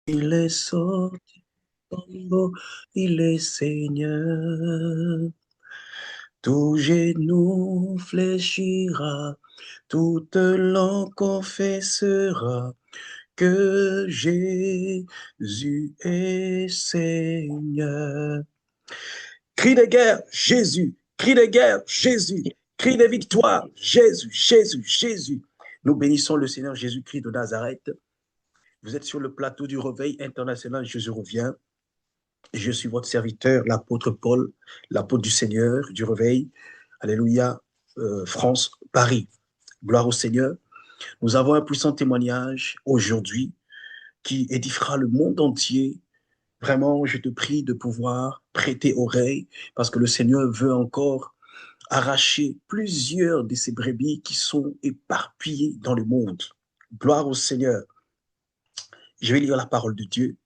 Il est sorti du tombeau, il est Seigneur. Tout genou fléchira, toute langue confessera que Jésus est Seigneur. Cri de guerre, Jésus. Cri de guerre, Jésus. Cri de victoire, Jésus, Jésus, Jésus. Nous bénissons le Seigneur Jésus-Christ de Nazareth. Vous êtes sur le plateau du Réveil international Jésus revient. Je suis votre serviteur, l'apôtre Paul, l'apôtre du Seigneur, du Réveil. Alléluia, France, Paris. Gloire au Seigneur. Nous avons un puissant témoignage aujourd'hui qui édifiera le monde entier. Vraiment, je te prie de pouvoir prêter oreille parce que le Seigneur veut encore arracher plusieurs de ces brebis qui sont éparpillées dans le monde. Gloire au Seigneur. Je vais lire la parole de Dieu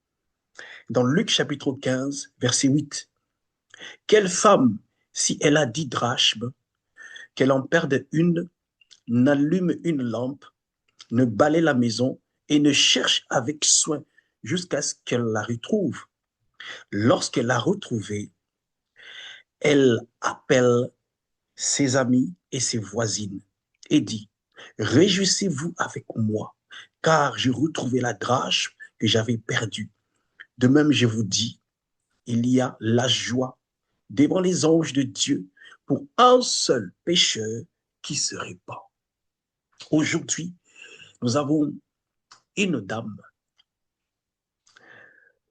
dans Luc chapitre 15, verset 8. Quelle femme, si elle a 10 drachmes, qu'elle en perde une, n'allume une lampe, ne balaie la maison et ne cherche avec soin jusqu'à ce qu'elle la retrouve. Lorsqu'elle l'a retrouvée, elle appelle ses amis et ses voisines et dit, réjouissez-vous avec moi, car j'ai retrouvé la drachme que j'avais perdue. De même, je vous dis, il y a la joie devant les anges de Dieu pour un seul pécheur qui se répand. Aujourd'hui, nous avons une dame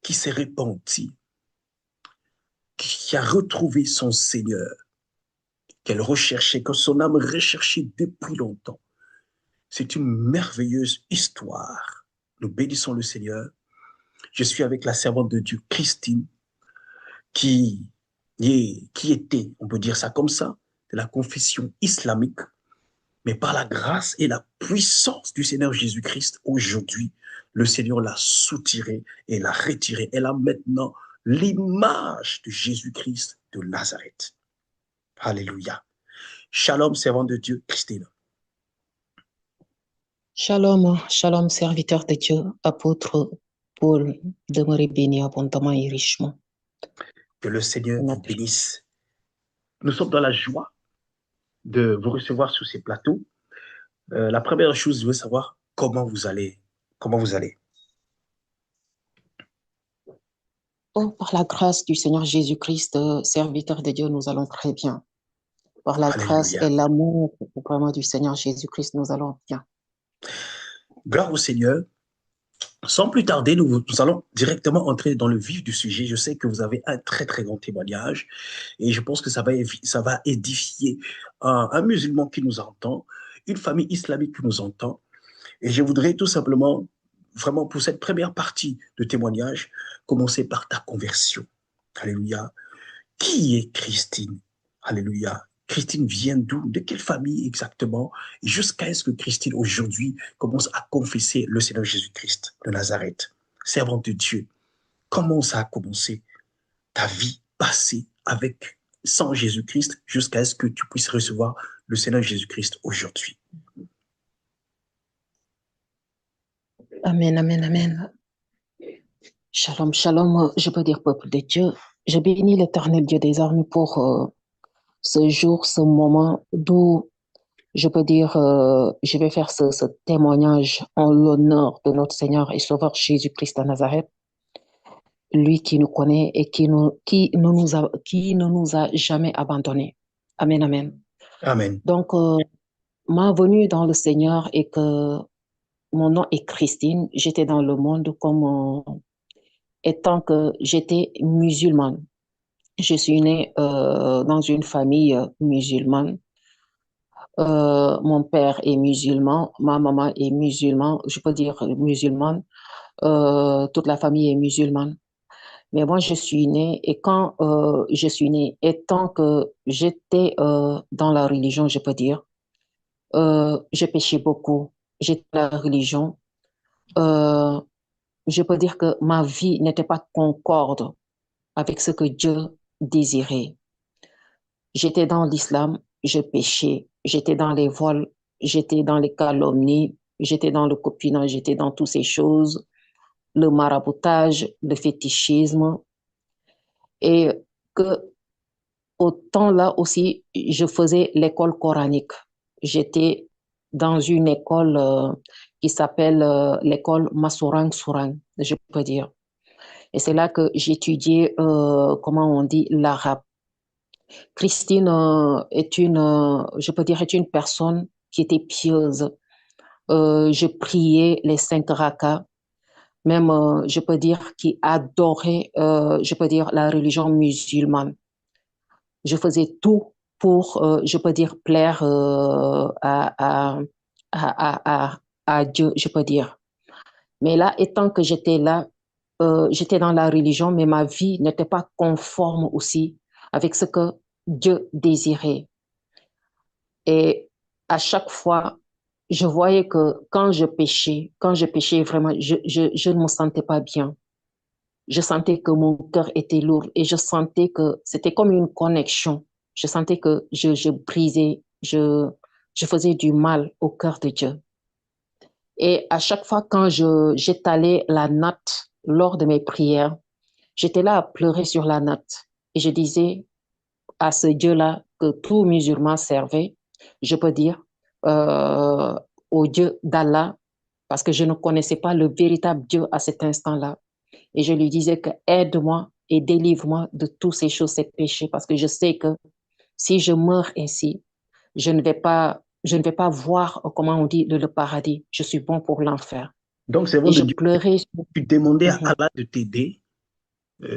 qui s'est repentie, qui a retrouvé son Seigneur, qu'elle recherchait, que son âme recherchait depuis longtemps. C'est une merveilleuse histoire. Nous bénissons le Seigneur. Je suis avec la servante de Dieu, Christine, qui était, on peut dire ça comme ça, de la confession islamique, mais par la grâce et la puissance du Seigneur Jésus-Christ, aujourd'hui, le Seigneur l'a soutirée et l'a retirée. Elle a maintenant l'image de Jésus-Christ de Nazareth. Alléluia. Shalom, servant de Dieu, Christine. Shalom, shalom, serviteur de Dieu, apôtre Paul, demeurez béni abondamment et richement. Que le Seigneur vous bénisse. Nous sommes dans la joie de vous recevoir sur ces plateaux. La première chose, je veux savoir comment vous allez. Comment vous allez? Oh, par la grâce du Seigneur Jésus-Christ, serviteur de Dieu, nous allons très bien. Par la grâce Alléluia. et l'amour vraiment du Seigneur Jésus-Christ, nous allons bien. Gloire au Seigneur. Sans plus tarder, nous allons directement entrer dans le vif du sujet. Je sais que vous avez un très, très grand témoignage et je pense que ça va édifier un musulman qui nous entend, une famille islamique qui nous entend. Et je voudrais tout simplement, vraiment pour cette première partie de témoignage, commencer par ta conversion. Alléluia. Qui est Christine? Alléluia. Christine vient d'où? De quelle famille exactement? Et jusqu'à ce que Christine aujourd'hui commence à confesser le Seigneur Jésus-Christ de Nazareth, servante de Dieu. Comment ça a commencé ta vie passée avec sans Jésus-Christ jusqu'à ce que tu puisses recevoir le Seigneur Jésus-Christ aujourd'hui? Amen, amen, amen. Shalom, shalom, je peux dire peuple de Dieu. Je bénis l'éternel Dieu des armées pour ce jour, ce moment d'où je peux dire, je vais faire ce témoignage en l'honneur de notre Seigneur et Sauveur Jésus-Christ de Nazareth, lui qui nous connaît et qui ne nous a jamais abandonnés. Amen, amen. Amen. Donc, ma venue dans le Seigneur est que mon nom est Christine. J'étais dans le monde comme étant que j'étais musulmane. Je suis née dans une famille musulmane. Mon père est musulman, ma maman est musulmane, je peux dire musulmane, toute la famille est musulmane. Mais moi, je suis née et quand je suis née, étant que j'étais dans la religion, je peux dire, je péchais beaucoup. J'étais dans la religion. Euh, je peux dire que ma vie n'était pas concorde avec ce que Dieu désirait. J'étais dans l'islam, je péchais. J'étais dans les vols, j'étais dans les calomnies, j'étais dans le copinage, j'étais dans toutes ces choses. le maraboutage, le fétichisme, et que au temps-là aussi, je faisais l'école coranique. J'étais dans une école qui s'appelle l'école Masourang Sourang, je peux dire. Et c'est là que j'étudiais, comment on dit, l'arabe. Christine est je peux dire, est une personne qui était pieuse. Je priais les 5 rakas, même, je peux dire, qui adorait, je peux dire, la religion musulmane. Je faisais tout pour, je peux dire, plaire à, à Dieu, je peux dire. Mais là, étant que j'étais là, j'étais dans la religion, mais ma vie n'était pas conforme aussi avec ce que Dieu désirait. Et à chaque fois, je voyais que quand je péchais vraiment, je ne me sentais pas bien. Je sentais que mon cœur était lourd et je sentais que c'était comme une connexion. Je sentais que je brisais, je faisais du mal au cœur de Dieu. Et à chaque fois quand j'étalais la natte lors de mes prières, j'étais là à pleurer sur la natte. Et je disais à ce Dieu-là que tout musulman servait, je peux dire, euh, au Dieu d'Allah, parce que je ne connaissais pas le véritable Dieu à cet instant-là. Et je lui disais que aide-moi et délivre-moi de toutes ces choses, ces péchés, parce que je sais que si je meurs ainsi, je ne vais pas voir, comment on dit, le paradis. Je suis bon pour l'enfer. Donc, c'est Et bon de je Dieu. pleurais. Tu demandais à Mhm. Allah de t'aider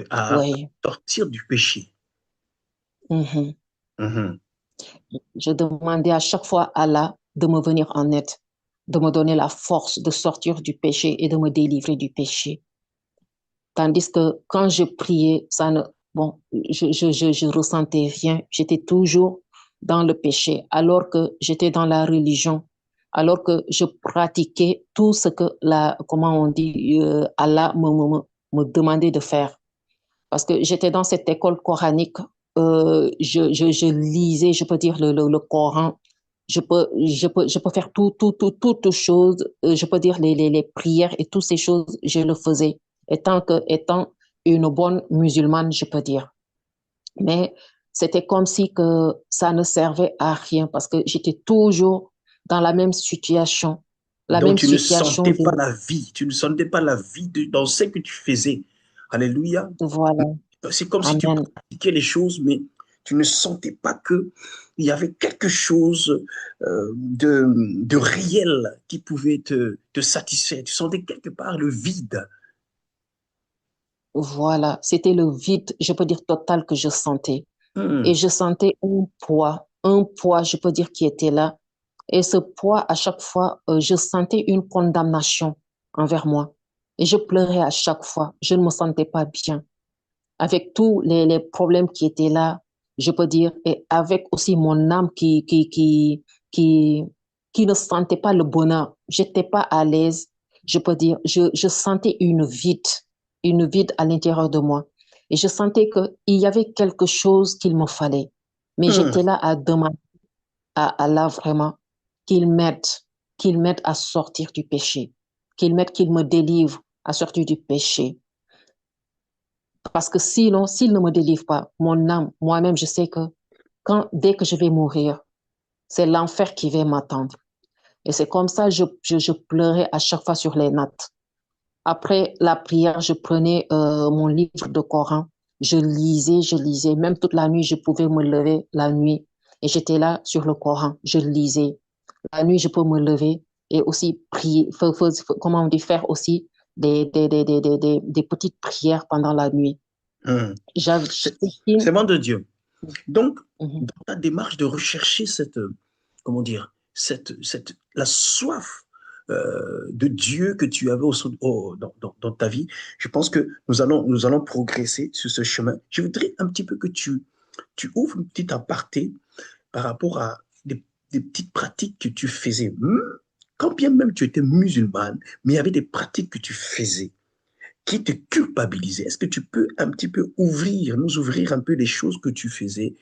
à Oui. sortir du péché. Mhm. Mhm. Je demandais à chaque fois à Allah de me venir en aide, de me donner la force de sortir du péché et de me délivrer du péché. Tandis que quand je priais, ça ne, bon, je ressentais rien. J'étais toujours dans le péché, alors que j'étais dans la religion, alors que je pratiquais tout ce que comment on dit, Allah me demandait de faire. Parce que j'étais dans cette école coranique, je lisais, je peux dire, le Coran. Je peux faire toutes choses. Je peux dire les prières et toutes ces choses, je le faisais étant une bonne musulmane, je peux dire. Mais c'était comme si que ça ne servait à rien parce que j'étais toujours dans la Donc, même tu ne situation sentais de, pas la vie. Tu ne sentais pas la vie dans ce que tu faisais. Alléluia. voilà, C'est comme si tu amen. pratiquais les choses, mais tu ne sentais pas que il y avait quelque chose de réel qui pouvait te satisfaire. Tu sentais quelque part le vide. Voilà, c'était le vide, je peux dire total que je sentais. Et Hmm. je sentais un poids, je peux dire, qui était là. Et ce poids, à chaque fois, je sentais une condamnation envers moi. Et je pleurais à chaque fois. Je ne me sentais pas bien. Avec tous les problèmes qui étaient là, je peux dire, et avec aussi mon âme qui, qui ne sentait pas le bonheur. J'étais pas à l'aise. Je peux dire, je sentais une vide à l'intérieur de moi. Et je sentais qu'il y avait quelque chose qu'il me fallait. Mais Hmm. j'étais là à demander à Allah vraiment qu'il m'aide à sortir du péché, qu'il me délivre à sortir du péché. Parce que sinon, s'il ne me délivre pas, mon âme, moi-même, je sais que dès que je vais mourir, c'est l'enfer qui va m'attendre. Et c'est comme ça, je pleurais à chaque fois sur les nattes. Après la prière, je prenais mon livre de Coran, je lisais. Même toute la nuit, je pouvais me lever la nuit. Et j'étais là sur le Coran, je lisais. La nuit, je peux me lever et aussi prier, comment on dit, faire aussi des petites prières pendant la nuit. Hmm. J'avais, C'est bon de Dieu. Donc, Mhm. dans ta démarche de rechercher cette, comment dire, la soif de Dieu que tu avais dans ta vie, je pense que nous allons progresser sur ce chemin. Je voudrais un petit peu que tu ouvres une petite aparté par rapport à des petites pratiques que tu faisais. Quand bien même tu étais musulmane, mais il y avait des pratiques que tu faisais qui te culpabilisaient. Est-ce que tu peux un petit peu nous ouvrir un peu les choses que tu faisais,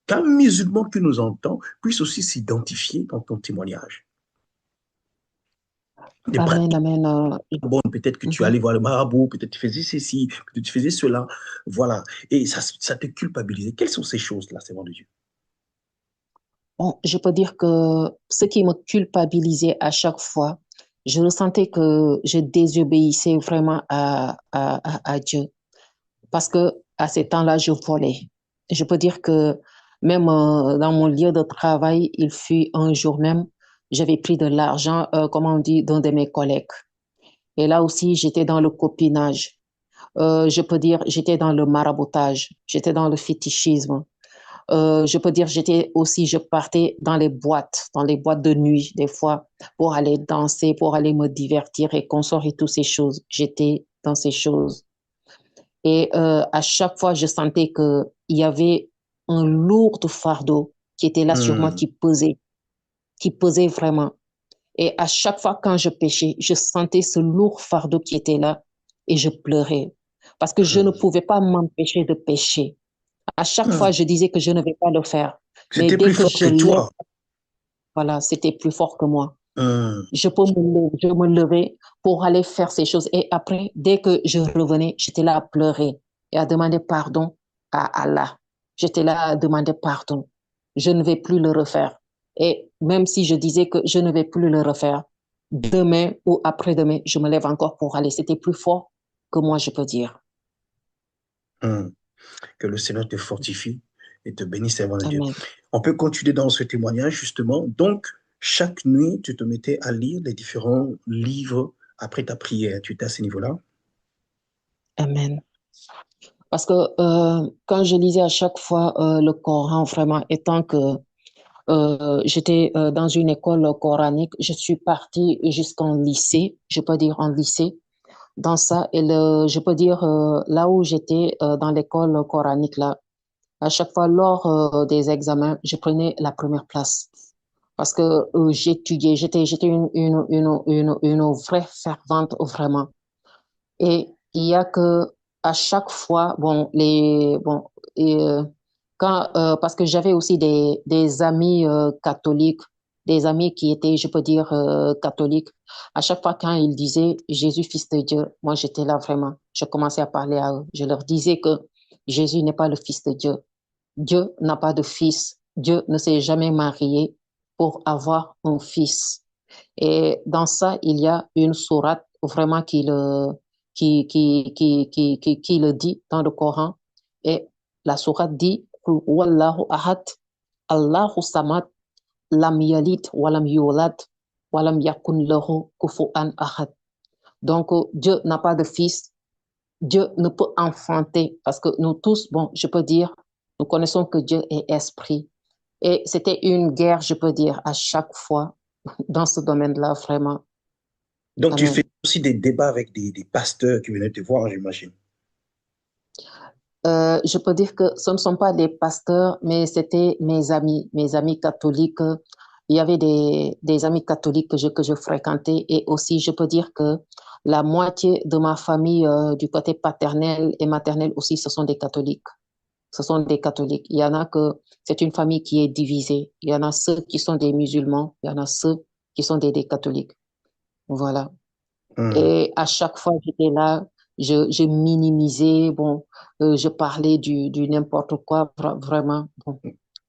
qu'un musulman qui nous entend puisse aussi s'identifier dans ton témoignage? des Amen, pratiques amen. bonnes. Peut-être que tu Mhm. allais voir le marabout, peut-être tu faisais ceci, peut-être tu faisais cela. Voilà. Et ça te culpabilisait. Quelles sont ces choses-là, Seigneur de Dieu? Bon, je peux dire que ce qui me culpabilisait à chaque fois, je ressentais que je désobéissais vraiment à Dieu. Parce que à ces temps-là, je volais. Je peux dire que même dans mon lieu de travail, il fut un jour même, j'avais pris de l'argent, comment on dit, d'un de mes collègues. Et là aussi, j'étais dans le copinage. Je peux dire, j'étais dans le maraboutage, j'étais dans le fétichisme. Je peux dire, j'étais aussi, je partais dans les boîtes de nuit, des fois, pour aller danser, pour aller me divertir et consort et toutes ces choses. J'étais dans ces choses. Et à chaque fois, je sentais qu'il y avait un lourd fardeau qui était là sur moi, Hmm. qui pesait vraiment. Et à chaque fois, quand je péchais, je sentais ce lourd fardeau qui était là et je pleurais parce que je ne Hmm. pouvais pas m'empêcher de pécher. À chaque fois, Hmm. je disais que je ne vais pas le faire. Mais C'était dès plus que fort je que lève, toi. voilà, c'était plus fort que moi. Hmm. Je me levais pour aller faire ces choses. Et après, dès que je revenais, j'étais là à pleurer et à demander pardon à Allah. J'étais là à demander pardon. Je ne vais plus le refaire. Et même si je disais que je ne vais plus le refaire, demain ou après-demain, je me lève encore pour aller. C'était plus fort que moi, je peux dire. Hmm. Que le Seigneur te fortifie et te bénisse, servant de Dieu. Amen. On peut continuer dans ce témoignage, justement. Donc, chaque nuit, tu te mettais à lire les différents livres après ta prière. Tu étais à ce niveau-là? Amen. Parce que quand je lisais à chaque fois le Coran, vraiment, étant que j'étais dans une école coranique. Je suis partie jusqu'en lycée, je peux dire en lycée. Dans ça, je peux dire là où j'étais dans l'école coranique, là, à chaque fois lors des examens, je prenais la première place. Parce que j'étudiais, j'étais une vraie fervente, vraiment. Et il y a que à chaque fois, bon, et, parce que j'avais aussi des amis catholiques, des amis qui étaient, je peux dire, catholiques. À chaque fois quand ils disaient Jésus, fils de Dieu, moi j'étais là vraiment. Je commençais à parler à eux. Je leur disais que Jésus n'est pas le fils de Dieu. Dieu n'a pas de fils. Dieu ne s'est jamais marié pour avoir un fils. Et dans ça, il y a une sourate vraiment qui le dit dans le Coran. Et la sourate dit, Wallahu ahad, Allahu samad, lam yalid, walam yulad, walam yakun lahu kufuwan ahad. Donc, Dieu n'a pas de fils. Dieu ne peut enfanter parce que nous tous, bon, je peux dire, nous connaissons que Dieu est esprit. Et c'était une guerre, je peux dire, à chaque fois dans ce domaine-là, vraiment. Donc, tu fais Amen. aussi des débats avec des pasteurs qui venaient te voir, j'imagine. Je peux dire que ce ne sont pas des pasteurs, mais c'était mes amis catholiques. Il y avait des amis catholiques que je fréquentais et aussi, je peux dire que la moitié de ma famille du côté paternel et maternel aussi, ce sont des catholiques. Ce sont des catholiques. Il y en a que c'est une famille qui est divisée. Il y en a ceux qui sont des musulmans, il y en a ceux qui sont des catholiques. Voilà. Hmm. Et à chaque fois que j'étais là, je minimisais, bon, je parlais du n'importe quoi, vraiment, bon,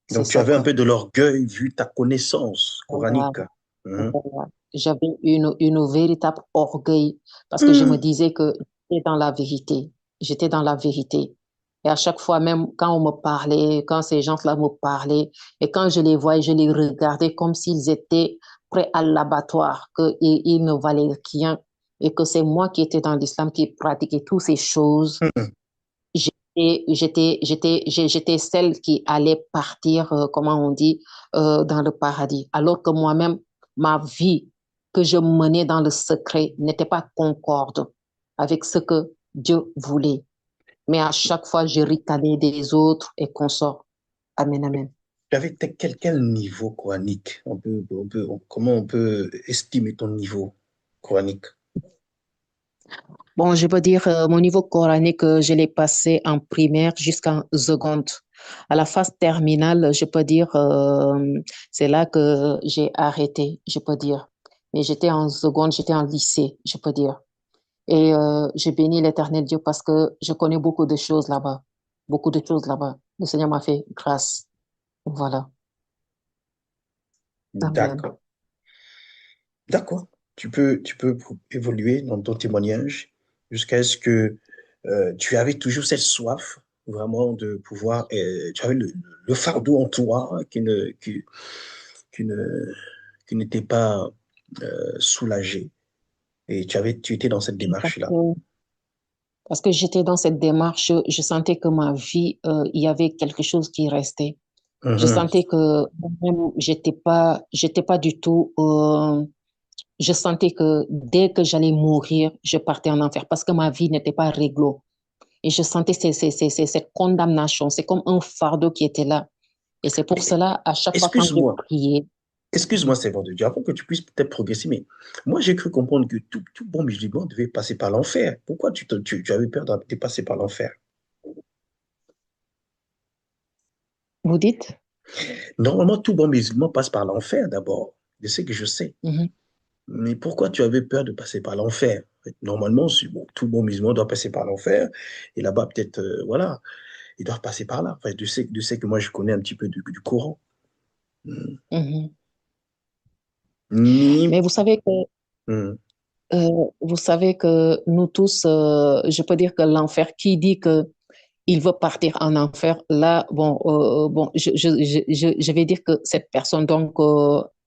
c'est Donc, tu ça avais un quoi. peu de l'orgueil vu ta connaissance Voilà, coranique. Hmm. voilà. J'avais une véritable orgueil parce que je me Hmm. disais que j'étais dans la vérité. J'étais dans la vérité. Et à chaque fois, même quand on me parlait, quand ces gens-là me parlaient, et quand je les voyais, je les regardais comme s'ils étaient prêts à l'abattoir, qu'ils ne valaient rien, et que c'est moi qui étais dans l'islam, qui pratiquais toutes ces choses. Hmm. J'étais celle qui allait partir, comment on dit, dans le paradis. Alors que moi-même, ma vie que je menais dans le secret n'était pas concorde avec ce que Dieu voulait. Mais à chaque fois, je ricanais des autres et consorts. Amen, amen. Tu avais quel niveau coranique? Comment on peut estimer ton niveau coranique? Bon, je peux dire, mon niveau coranique, je l'ai passé en primaire jusqu'en seconde. À la phase terminale, je peux dire, c'est là que j'ai arrêté, je peux dire. mais j'étais en seconde, j'étais en lycée, je peux dire. Et j'ai béni l'Éternel Dieu parce que je connais beaucoup de choses là-bas. Beaucoup de choses là-bas. Le Seigneur m'a fait grâce. Voilà. Amen. D'accord. D'accord. Tu peux évoluer dans ton témoignage jusqu'à ce que tu avais toujours cette soif vraiment de pouvoir, tu avais le fardeau en toi hein, qui ne, qui n'était pas soulagé. Et tu étais dans cette Parce démarche-là. que, parce que j'étais dans cette démarche, je sentais que ma vie, il y avait quelque chose qui restait. Je Mhm. sentais que même j'étais pas du tout, je sentais que dès que j'allais mourir, je partais en enfer parce que ma vie n'était pas réglo. Et je sentais cette condamnation. C'est comme un fardeau qui était là. Et c'est pour Mais cela, à chaque fois quand j'ai excuse-moi, prié, excuse-moi, Seigneur de Dieu, avant que tu puisses peut-être progresser, mais moi j'ai cru comprendre que tout bon musulman devait passer par l'enfer. Pourquoi tu avais peur de passer par l'enfer? vous dites? Normalement, tout bon musulman passe par l'enfer d'abord. Je sais que je sais. Mhm, Mais pourquoi tu avais peur de passer par l'enfer? Normalement, bon, tout bon musulman doit passer par l'enfer. Et là-bas, peut-être, voilà, ils doivent passer par là. Enfin, tu sais que moi, je connais un petit peu du Coran. Hmm. mhm. Mais Minime. Hmm. vous savez que nous tous, je peux dire que l'enfer, qui dit que il veut partir en enfer, là, bon, je vais dire que cette personne donc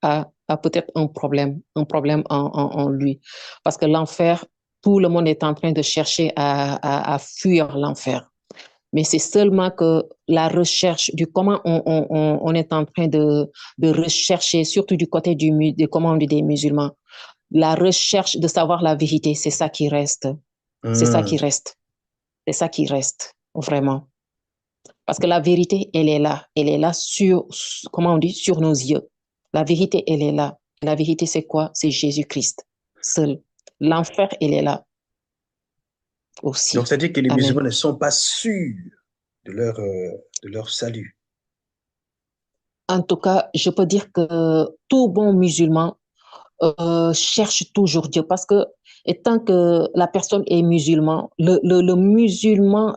a peut-être un problème en lui, parce que l'enfer, tout le monde est en train de chercher à fuir l'enfer. Mais c'est seulement que la recherche du comment on est en train de rechercher, surtout du côté comment on dit, des musulmans, la recherche de savoir la vérité, c'est ça qui reste. C'est ça qui Hmm. reste. C'est ça qui reste, vraiment. Parce que la vérité, elle est là. Elle est là comment on dit, sur nos yeux. La vérité, elle est là. La vérité, c'est quoi? C'est Jésus-Christ seul. L'enfer, elle est là Donc, aussi. c'est-à-dire que les Amen. musulmans ne sont pas sûrs de leur salut. En tout cas, je peux dire que tout bon musulman cherche toujours Dieu parce que étant que la personne est musulman, le musulman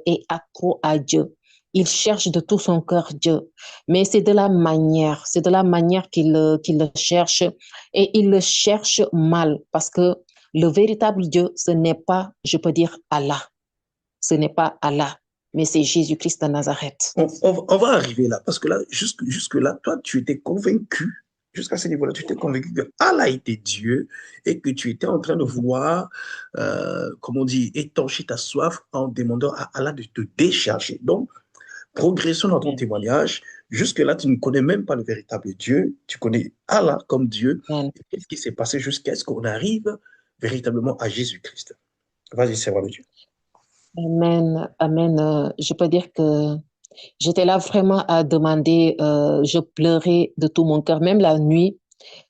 est accro à Dieu. Il cherche de tout son cœur Dieu, mais c'est de la manière qu'il le cherche et il le cherche mal parce que le véritable Dieu, ce n'est pas, je peux dire, Allah. Ce n'est pas Allah, mais c'est Jésus-Christ de Nazareth. On va arriver là, parce que là, jusque-là, toi, tu étais convaincu, jusqu'à ce niveau-là, tu étais convaincu que Allah était Dieu et que tu étais en train de vouloir, comme on dit, étancher ta soif en demandant à Allah de te décharger. Donc, progressons dans ton Amen. témoignage. Jusque-là, tu ne connais même pas le véritable Dieu. Tu connais Allah comme Dieu. Amen. Et qu'est-ce qui s'est passé jusqu'à ce qu'on arrive véritablement à Jésus-Christ? Vas-y, servant de Dieu. Amen. Amen. Je peux dire que j'étais là vraiment à demander, je pleurais de tout mon cœur, même la nuit.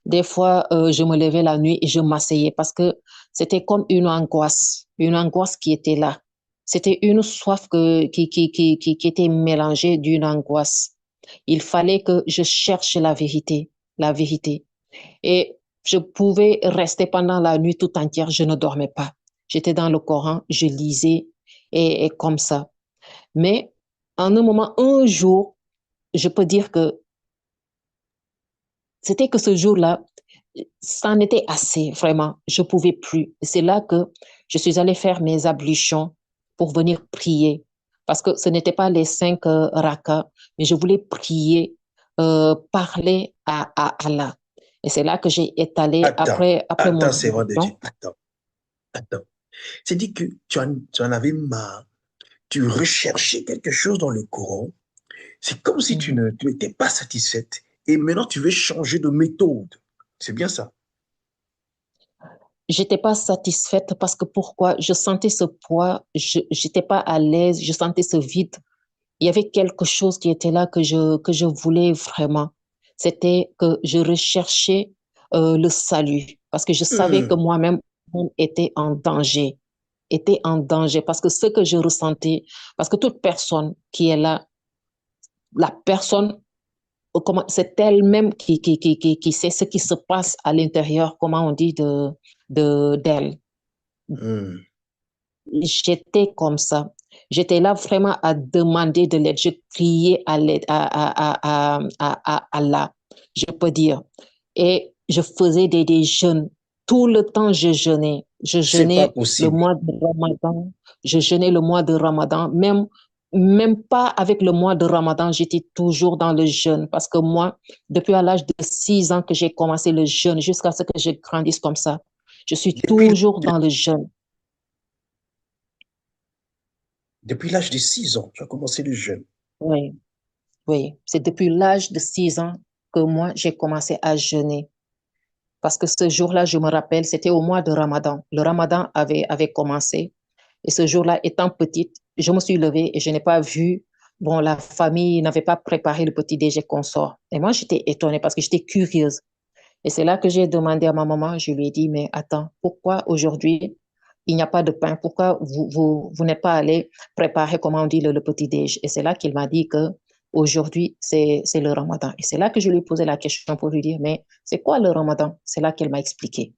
Des fois, je me levais la nuit et je m'asseyais parce que c'était comme une angoisse qui était là. C'était une soif qui était mélangée d'une angoisse. Il fallait que je cherche la vérité, la vérité. Et je pouvais rester pendant la nuit tout entière, je ne dormais pas. J'étais dans le Coran, je lisais et comme ça. Mais en un moment, un jour, je peux dire que c'était que ce jour-là, ça en était assez, vraiment. Je pouvais plus. C'est là que je suis allée faire mes ablutions pour venir prier. Parce que ce n'était pas les 5 rakas, mais je voulais prier, parler à Allah. Et c'est là que j'ai étalé, Attends, après mon attends, servant de Dieu. ablution. Attends. C'est dit que tu en avais marre. Tu recherchais quelque chose dans le Coran. C'est comme si Mhm. tu n'étais pas satisfaite. Et maintenant, tu veux changer de méthode. C'est bien ça. J'étais pas satisfaite parce que pourquoi? Je sentais ce poids, je j'étais pas à l'aise, je sentais ce vide. Il y avait quelque chose qui était là que je voulais vraiment. C'était que je recherchais le salut parce que je savais que Hmm. moi-même était en danger parce que ce que je ressentais, parce que toute personne qui est là, la personne c'est elle-même qui sait ce qui se passe à l'intérieur, comment on dit, d'elle. Hmm. J'étais comme ça. J'étais là vraiment à demander de l'aide. Je criais à l'aide, à Allah, je peux dire. Et je faisais des jeûnes. Tout le temps, je jeûnais. Je C'est pas jeûnais le possible. mois de Ramadan. Je jeûnais le mois de Ramadan. Même pas avec le mois de Ramadan, j'étais toujours dans le jeûne. Parce que moi, depuis à l'âge de 6 ans que j'ai commencé le jeûne, jusqu'à ce que je grandisse comme ça, je suis Depuis, toujours dans le jeûne. depuis l'âge de 6 ans, tu as commencé le jeûne. Oui. Oui, c'est depuis l'âge de 6 ans que moi, j'ai commencé à jeûner. Parce que ce jour-là, je me rappelle, c'était au mois de Ramadan. Le Ramadan avait commencé. Et ce jour-là, étant petite, je me suis levée et je n'ai pas vu, bon, la famille n'avait pas préparé le petit déjeuner qu'on sort. Et moi, j'étais étonnée parce que j'étais curieuse. Et c'est là que j'ai demandé à ma maman, je lui ai dit, mais attends, pourquoi aujourd'hui, il n'y a pas de pain? Pourquoi vous n'êtes pas allé préparer, comment on dit, le petit déj? Et c'est là qu'il m'a dit que aujourd'hui, c'est le Ramadan. Et c'est là que je lui ai posé la question pour lui dire, mais c'est quoi le Ramadan? C'est là qu'elle m'a expliqué.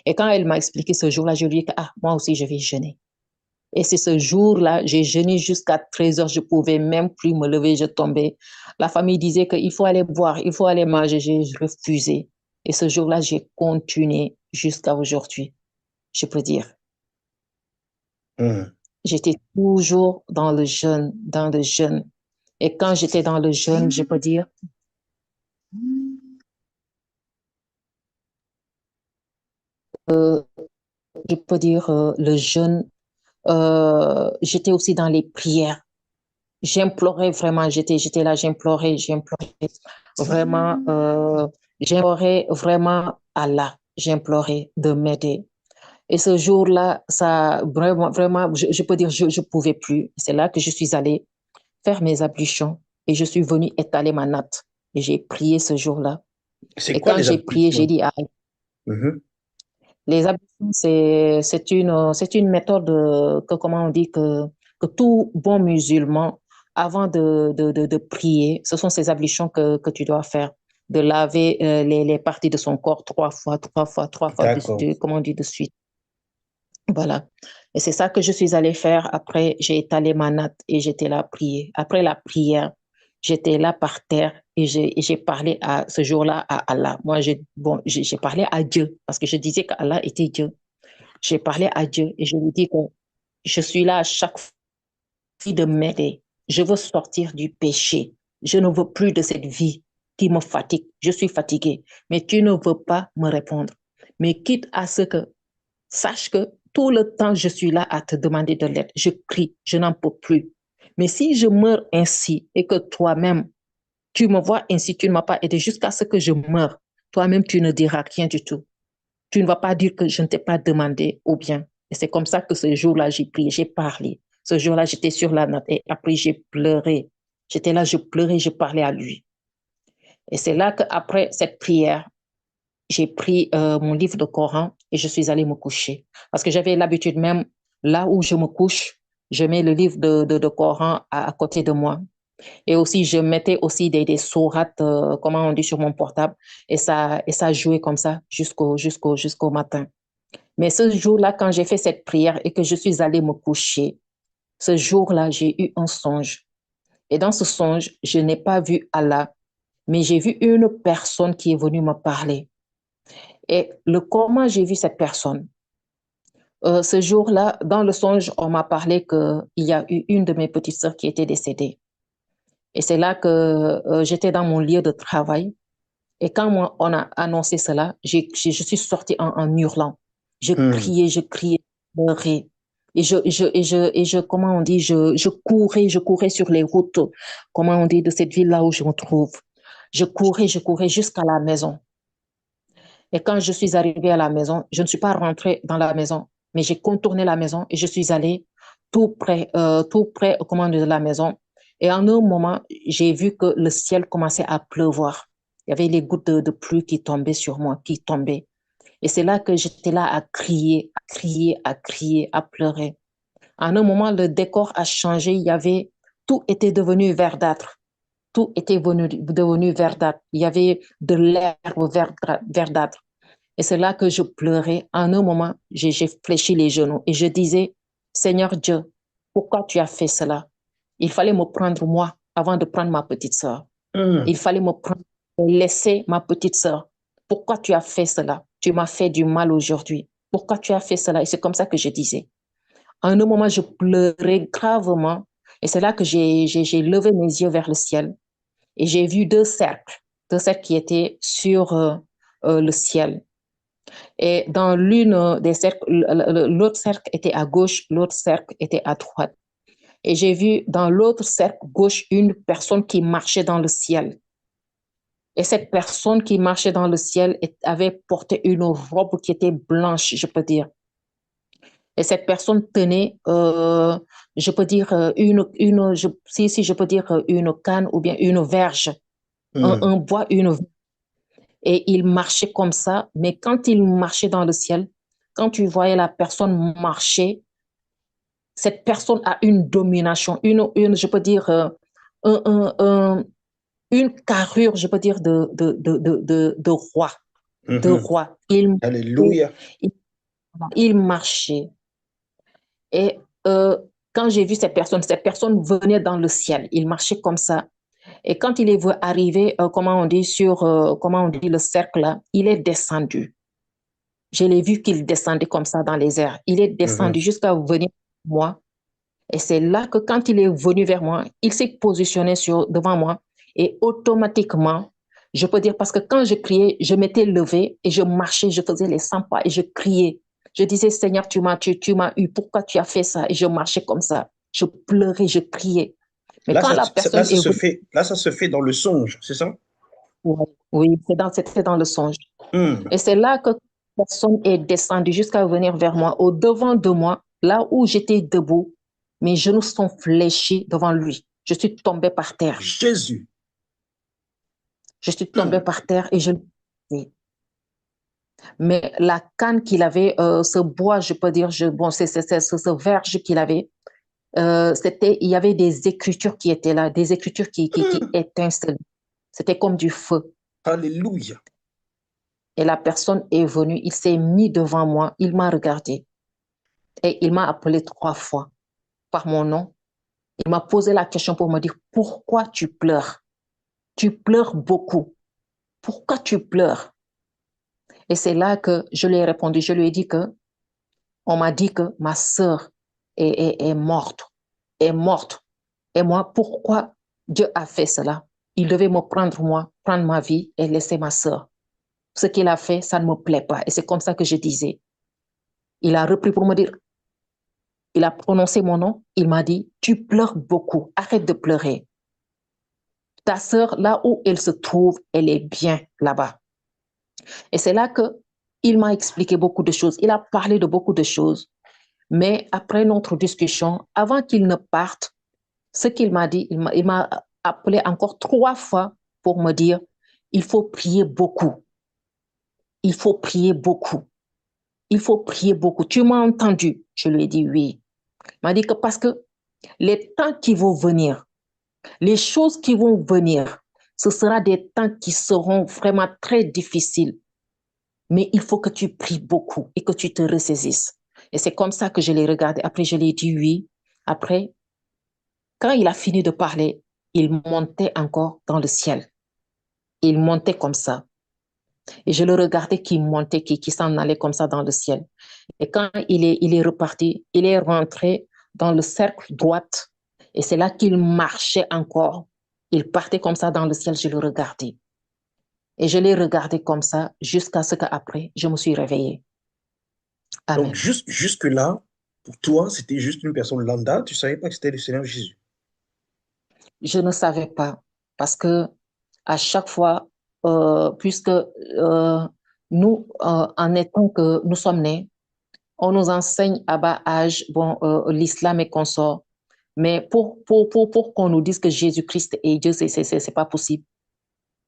Et quand elle m'a expliqué ce jour-là, je lui ai dit, ah, moi aussi, je vais jeûner. Et c'est ce jour-là, j'ai jeûné jusqu'à 13 heures. Je pouvais même plus me lever, je tombais. La famille disait qu'il faut aller boire, il faut aller manger. J'ai refusé. Et ce jour-là, j'ai continué jusqu'à aujourd'hui, je peux dire. Hmm. J'étais toujours dans le jeûne, dans le jeûne. Et quand j'étais dans le jeûne, je peux dire, le jeûne, j'étais aussi dans les prières. J'implorais vraiment, j'étais là, j'implorais vraiment, j'implorais vraiment Allah, j'implorais de m'aider. Et ce jour-là, ça, vraiment, vraiment, je peux dire, je pouvais plus. C'est là que je suis allée faire mes ablutions et je suis venue étaler ma natte. Et j'ai prié ce jour-là. C'est Et quoi quand les j'ai prié, j'ai ablutions? dit, ah, Mhm. les ablutions, c'est une méthode que, comment on dit, que tout bon musulman, avant de prier, ce sont ces ablutions que tu dois faire. De laver les parties de son corps 3 fois, 3 fois, 3 fois, D'accord. comment on dit, de suite. Voilà. Et c'est ça que je suis allée faire. Après, j'ai étalé ma natte et j'étais là à prier. Après la prière, j'étais là par terre et j'ai parlé à ce jour-là à Allah. Moi, j'ai parlé à Dieu parce que je disais qu'Allah était Dieu. J'ai parlé à Dieu et je lui dis que je suis là à chaque fois de m'aider. Je veux sortir du péché. Je ne veux plus de cette vie qui me fatigue. Je suis fatiguée, mais tu ne veux pas me répondre. Mais quitte à ce que sache que tout le temps, je suis là à te demander de l'aide. Je crie, je n'en peux plus. Mais si je meurs ainsi et que toi-même, tu me vois ainsi, tu ne m'as pas aidé jusqu'à ce que je meure, toi-même, tu ne diras rien du tout. Tu ne vas pas dire que je ne t'ai pas demandé ou bien. Et c'est comme ça que ce jour-là, j'ai prié, j'ai parlé. Ce jour-là, j'étais sur la note et après, j'ai pleuré. J'étais là, je pleurais, je parlais à lui. Et c'est là qu'après cette prière, j'ai pris mon livre de Coran et je suis allée me coucher. Parce que j'avais l'habitude même, là où je me couche, je mets le livre de Coran à côté de moi. Et aussi, je mettais aussi des sourates, comment on dit, sur mon portable. Et ça jouait comme ça jusqu'au matin. Mais ce jour-là, quand j'ai fait cette prière et que je suis allée me coucher, ce jour-là, j'ai eu un songe. Et dans ce songe, je n'ai pas vu Allah, mais j'ai vu une personne qui est venue me parler. Et comment j'ai vu cette personne? Ce jour-là, dans le songe, on m'a parlé qu'il y a eu une de mes petites sœurs qui était décédée. Et c'est là que j'étais dans mon lieu de travail. Et quand on a annoncé cela, je suis sortie en hurlant. Hmm. Je criais, je pleurais. Comment on dit, je courais sur les routes, comment on dit, de cette ville-là où je me trouve. Je courais jusqu'à la maison. Et quand je suis arrivée à la maison, je ne suis pas rentrée dans la maison, mais j'ai contourné la maison et je suis allée tout près, comment dire, de la maison. Et en un moment, j'ai vu que le ciel commençait à pleuvoir. Il y avait les gouttes de pluie qui tombaient sur moi, qui tombaient. Et c'est là que j'étais là à crier, à crier, à crier, à pleurer. En un moment, le décor a changé. Tout était devenu verdâtre. tout était devenu verdâtre. Il y avait de l'herbe verdâtre. Et c'est là que je pleurais. En un moment, j'ai fléchi les genoux et je disais, Seigneur Dieu, pourquoi tu as fait cela? Il fallait me prendre moi avant de prendre ma petite sœur. hum. Il fallait me prendre et laisser ma petite sœur. Pourquoi tu as fait cela? Tu m'as fait du mal aujourd'hui. Pourquoi tu as fait cela? Et c'est comme ça que je disais. En un moment, je pleurais gravement. Et c'est là que j'ai levé mes yeux vers le ciel. Et j'ai vu deux cercles qui étaient sur le ciel. Et dans l'une des cercles, l'autre cercle était à gauche, l'autre cercle était à droite. Et j'ai vu dans l'autre cercle gauche une personne qui marchait dans le ciel. Et cette personne qui marchait dans le ciel avait porté une robe qui était blanche, je peux dire. Et cette personne tenait, je peux dire, si je peux dire une canne ou bien une verge, Hum. un bois, une. Et il marchait comme ça, mais quand il marchait dans le ciel, quand tu voyais la personne marcher, cette personne a une domination, je peux dire, un, un, un, une carrure, je peux dire, de roi. De Mhm. roi. Alléluia. Il, il marchait. Et quand j'ai vu cette personne venait dans le ciel. Il marchait comme ça. Et quand il est arrivé, comment on dit, comment on dit, le cercle là, il est descendu. Je l'ai vu qu'il descendait comme ça dans les airs. Il est Mhm. descendu jusqu'à venir vers moi. Et c'est là que quand il est venu vers moi, il s'est positionné devant moi. Et automatiquement, je peux dire, parce que quand je criais, je m'étais levée et je marchais, je faisais les 100 pas et je criais. Je disais, Seigneur, tu m'as eu, pourquoi tu as fait ça? Et je marchais comme ça. Je pleurais, je criais. Mais Là, quand la personne est venue, ça se fait dans le songe, c'est ça? oui, c'était dans le songe. Hum. Et c'est là que la personne est descendue jusqu'à venir vers moi, au devant de moi, là où j'étais debout. Mes genoux sont fléchis devant lui. Je suis tombée par terre. Jésus. Je suis tombée Hum. par terre et je. Mais la canne qu'il avait, ce bois, je peux dire, bon, c'est ce verge qu'il avait, il y avait des écritures qui étaient là, des écritures qui Hum. étincelaient. C'était comme du feu. Alléluia. Et la personne est venue, il s'est mis devant moi, il m'a regardé et il m'a appelé 3 fois par mon nom. Il m'a posé la question pour me dire, pourquoi tu pleures? Tu pleures beaucoup. Pourquoi tu pleures? Et c'est là que je lui ai répondu, je lui ai dit que on m'a dit que ma sœur est morte, est morte. Et moi, pourquoi Dieu a fait cela? Il devait me prendre moi, prendre ma vie et laisser ma sœur. Ce qu'il a fait, ça ne me plaît pas. Et c'est comme ça que je disais. Il a repris pour me dire, il a prononcé mon nom, il m'a dit, tu pleures beaucoup, arrête de pleurer. Ta sœur, là où elle se trouve, elle est bien là-bas. Et c'est là que il m'a expliqué beaucoup de choses. Il a parlé de beaucoup de choses. Mais après notre discussion, avant qu'il ne parte, ce qu'il m'a dit, il m'a appelé encore 3 fois pour me dire, il faut prier beaucoup. Il faut prier beaucoup. Il faut prier beaucoup. Tu m'as entendu? Je lui ai dit oui. Il m'a dit que parce que les temps qui vont venir, les choses qui vont venir, ce sera des temps qui seront vraiment très difficiles. Mais il faut que tu pries beaucoup et que tu te ressaisisses. Et c'est comme ça que je l'ai regardé. Après, je lui ai dit oui. Après, quand il a fini de parler, il montait encore dans le ciel. Il montait comme ça. Et je le regardais qui montait, qui s'en allait comme ça dans le ciel. Et quand il est reparti, il est rentré dans le cercle droite. Et c'est là qu'il marchait encore. Il partait comme ça dans le ciel, je le regardais. Et je l'ai regardé comme ça jusqu'à ce qu'après, je me suis réveillée. Donc, Amen. jusque-là, pour toi, c'était juste une personne lambda. Tu ne savais pas que c'était le Seigneur Jésus. Je ne savais pas parce que à chaque fois, puisque nous, en étant que nous sommes nés, on nous enseigne à bas âge, bon, l'islam et consort. Mais pour qu'on nous dise que Jésus-Christ est Dieu, c'est pas possible.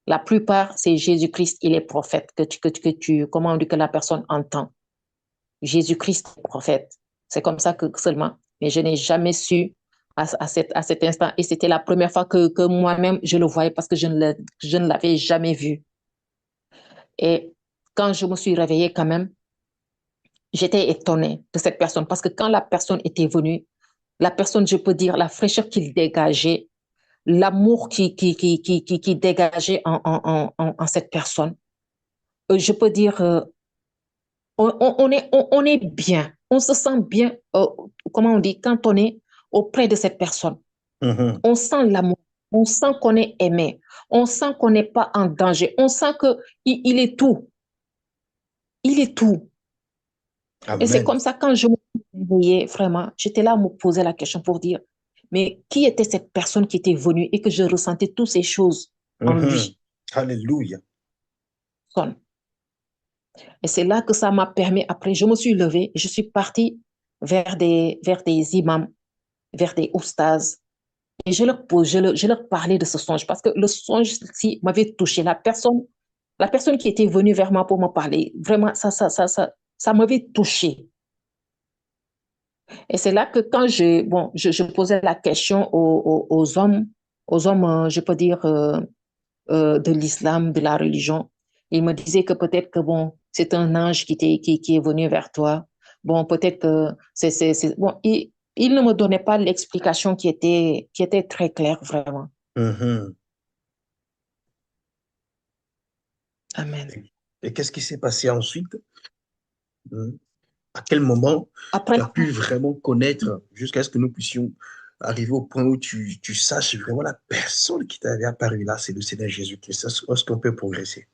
La plupart, c'est Jésus-Christ, il est prophète, comment on dit que la personne entend. Jésus-Christ est prophète. C'est comme ça que seulement. Mais je n'ai jamais su à cet instant. Et c'était la première fois que moi-même, je le voyais parce que je ne l'avais jamais vu. Et quand je me suis réveillée quand même, j'étais étonnée de cette personne parce que quand la personne était venue, la personne, je peux dire, la fraîcheur qu'il dégageait, l'amour qui dégageait en cette personne, je peux dire, on est bien, on se sent bien, comment on dit, quand on est auprès de cette personne. Mhm. On sent l'amour, on sent qu'on est aimé, on sent qu'on n'est pas en danger, on sent que il est tout, il est tout. Et c'est Amen. comme ça, quand je me suis réveillée, vraiment, j'étais là à me poser la question pour dire, mais qui était cette personne qui était venue et que je ressentais toutes ces choses en Mhm. lui? Alléluia. Et c'est là que ça m'a permis, après, je me suis levée, je suis partie vers des imams, vers des oustas, et je leur parlais de ce songe, parce que le songe-ci m'avait touché. La personne qui était venue vers moi pour me parler, vraiment, ça m'avait touché. Et c'est là que quand je posais la question aux hommes, je peux dire, de l'islam, de la religion. Il me disait que peut-être que bon, c'est un ange qui est venu vers toi. Bon, peut-être que bon, il ne me donnait pas l'explication qui était très claire, vraiment. Mhm. Amen. Et qu'est-ce qui s'est passé ensuite? Mhm. À quel moment Après, tu as pu vraiment connaître jusqu'à ce que nous puissions arriver au point où tu saches vraiment la personne qui t'avait apparu là, c'est le Seigneur Jésus-Christ. Est-ce qu'on peut progresser?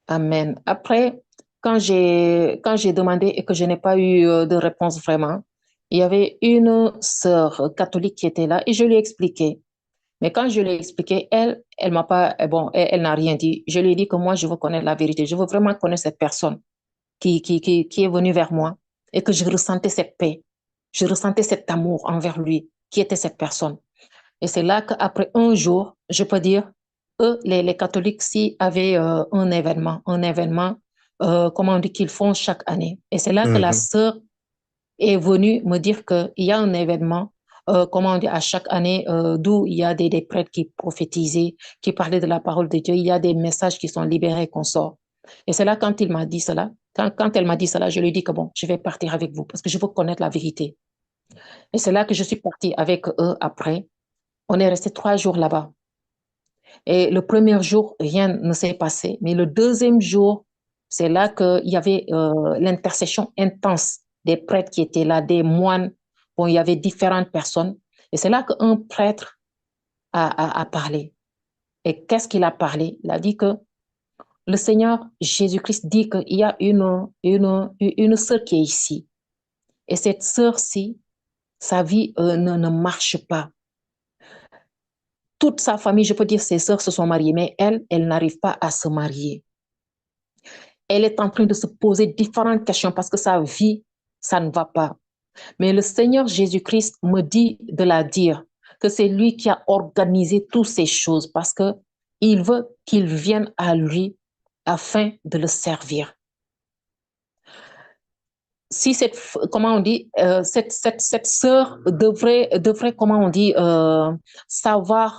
Amen. Après, quand j'ai demandé et que je n'ai pas eu de réponse vraiment, il y avait une sœur catholique qui était là et je lui ai expliqué. Mais quand je lui ai expliqué, elle m'a pas, bon, elle n'a rien dit. Je lui ai dit que moi, je veux connaître la vérité. Je veux vraiment connaître cette personne qui est venue vers moi et que je ressentais cette paix. Je ressentais cet amour envers lui, qui était cette personne. Et c'est là qu'après un jour, je peux dire, eux, les catholiques, s'y avaient un événement, comment on dit, qu'ils font chaque année. Et c'est là que la Mhm. sœur est venue me dire qu'il y a un événement, comment on dit, à chaque année, d'où il y a des prêtres qui prophétisaient, qui parlaient de la parole de Dieu, il y a des messages qui sont libérés, qu'on sort. Et c'est là, quand il m'a dit cela, quand elle m'a dit cela, je lui ai dit que bon, je vais partir avec vous parce que je veux connaître la vérité. Et c'est là que je suis partie avec eux après. On est resté 3 jours là-bas. Et le premier jour, rien ne s'est passé. Mais le deuxième jour, c'est là qu'il y avait l'intercession intense des prêtres qui étaient là, des moines. Bon, il y avait différentes personnes. Et c'est là qu'un prêtre a parlé. Et qu'est-ce qu'il a parlé? Il a dit que le Seigneur Jésus-Christ dit qu'il y a une sœur qui est ici. Et cette sœur-ci, sa vie ne marche pas. Toute sa famille, je peux dire, ses sœurs se sont mariées, mais elle n'arrive pas à se marier. Elle est en train de se poser différentes questions parce que sa vie, ça ne va pas. Mais le Seigneur Jésus-Christ me dit de la dire que c'est lui qui a organisé toutes ces choses parce que il veut qu'ils viennent à lui afin de le servir. Si comment on dit, cette sœur devrait, comment on dit, savoir,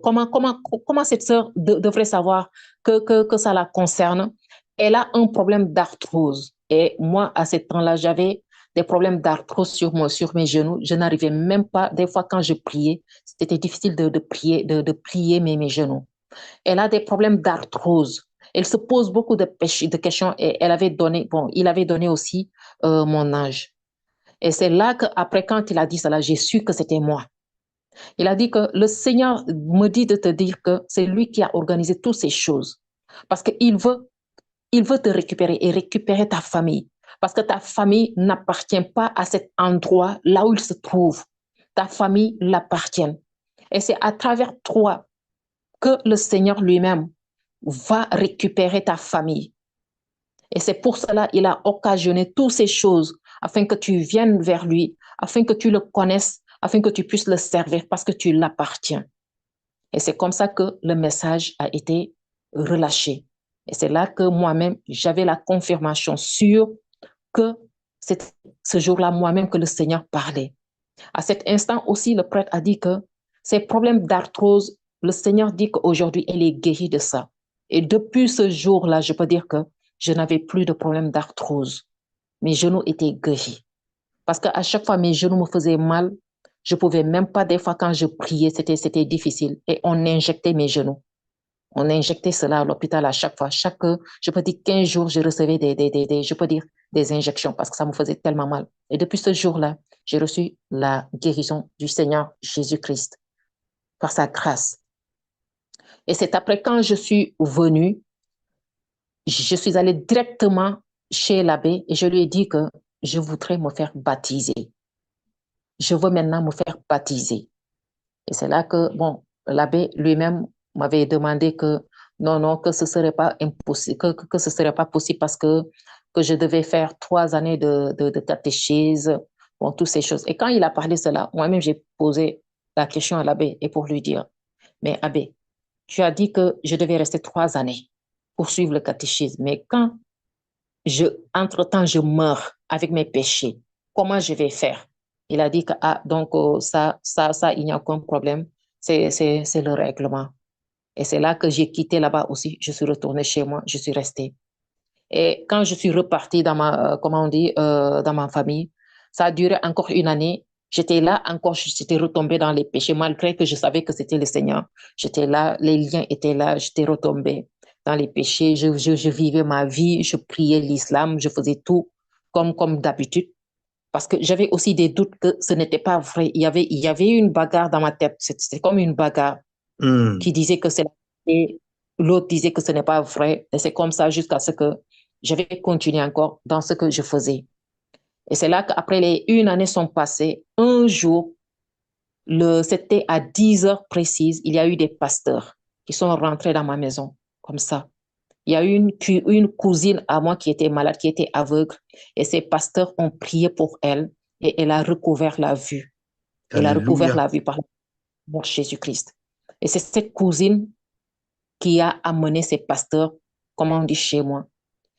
comment cette sœur devrait savoir que ça la concerne. Elle a un problème d'arthrose. Et moi, à ce temps-là, j'avais des problèmes d'arthrose sur mes genoux. Je n'arrivais même pas, des fois, quand je priais, c'était difficile de prier, de plier mes genoux. Elle a des problèmes d'arthrose. Elle se pose beaucoup de questions et elle avait donné, bon, il avait donné aussi mon âge. Et c'est là qu'après, quand il a dit cela, j'ai su que c'était moi. Il a dit que le Seigneur me dit de te dire que c'est lui qui a organisé toutes ces choses. Parce il veut te récupérer et récupérer ta famille. Parce que ta famille n'appartient pas à cet endroit là où il se trouve. Ta famille l'appartient. Et c'est à travers toi que le Seigneur lui-même va récupérer ta famille. Et c'est pour cela qu'il a occasionné toutes ces choses afin que tu viennes vers lui, afin que tu le connaisses, afin que tu puisses le servir parce que tu l'appartiens. Et c'est comme ça que le message a été relâché. Et c'est là que moi-même, j'avais la confirmation sûre que c'est ce jour-là moi-même que le Seigneur parlait. À cet instant aussi, le prêtre a dit que ces problèmes d'arthrose, le Seigneur dit qu'aujourd'hui, elle est guérie de ça. Et depuis ce jour-là, je peux dire que je n'avais plus de problème d'arthrose. Mes genoux étaient guéris. Parce qu'à chaque fois, mes genoux me faisaient mal. Je pouvais même pas, des fois, quand je priais, c'était difficile. Et on injectait mes genoux. On injectait cela à l'hôpital à chaque fois. Je peux dire, 15 jours, je recevais je peux dire, des injections parce que ça me faisait tellement mal. Et depuis ce jour-là, j'ai reçu la guérison du Seigneur Jésus-Christ par sa grâce. Et c'est après quand je suis venue, je suis allée directement chez l'abbé et je lui ai dit que je voudrais me faire baptiser. Je veux maintenant me faire baptiser. Et c'est là que, bon, l'abbé lui-même m'avait demandé que non, non, que ce serait pas impossible, que ce serait pas possible parce que je devais faire 3 années de catéchèse, bon, toutes ces choses. Et quand il a parlé cela, moi-même, j'ai posé la question à l'abbé et pour lui dire, mais abbé, tu as dit que je devais rester 3 années pour suivre le catéchisme, mais quand entre-temps, je meurs avec mes péchés. Comment je vais faire? Il a dit que, ah, donc, il n'y a aucun problème. C'est le règlement. Et c'est là que j'ai quitté là-bas aussi. Je suis retournée chez moi. Je suis restée. Et quand je suis repartie comment on dit, dans ma famille, ça a duré encore une année. J'étais là encore, j'étais retombée dans les péchés, malgré que je savais que c'était le Seigneur. J'étais là, les liens étaient là, j'étais retombée dans les péchés. Je vivais ma vie, je priais l'islam, je faisais tout comme d'habitude. Parce que j'avais aussi des doutes que ce n'était pas vrai. Il y avait une bagarre dans ma tête. C'était comme une bagarre Hmm. qui disait que c'est la vérité, l'autre disait que ce n'est pas vrai. Et c'est comme ça jusqu'à ce que j'avais continué encore dans ce que je faisais. Et c'est là qu'après les une année sont passées, un jour, c'était à 10 heures précises, il y a eu des pasteurs qui sont rentrés dans ma maison, comme ça. Il y a eu une cousine à moi qui était malade, qui était aveugle, et ces pasteurs ont prié pour elle, et elle a recouvert la vue. Elle a recouvert Alléluia. la vue par la mort de Jésus-Christ. Et c'est cette cousine qui a amené ces pasteurs, comme on dit chez moi.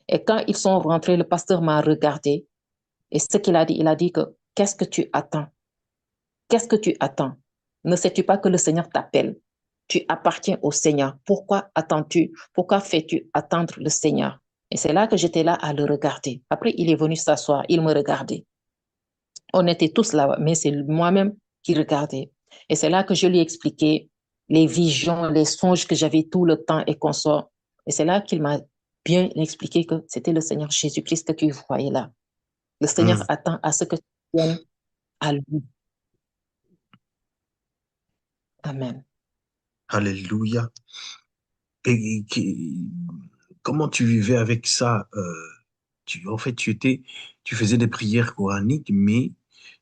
Et quand ils sont rentrés, le pasteur m'a regardé. Et ce qu'il a dit, il a dit que, qu'est-ce que tu attends? Qu'est-ce que tu attends? Ne sais-tu pas que le Seigneur t'appelle? Tu appartiens au Seigneur. Pourquoi attends-tu? Pourquoi fais-tu attendre le Seigneur? Et c'est là que j'étais là à le regarder. Après, il est venu s'asseoir, il me regardait. On était tous là, mais c'est moi-même qui regardais. Et c'est là que je lui ai expliqué les visions, les songes que j'avais tout le temps et qu'on sort. Et c'est là qu'il m'a bien expliqué que c'était le Seigneur Jésus-Christ que tu voyais là. Le Seigneur Hmm. attend à ce que tu viennes à lui. Amen. Alléluia. Comment tu vivais avec ça? En fait, tu faisais des prières coraniques, mais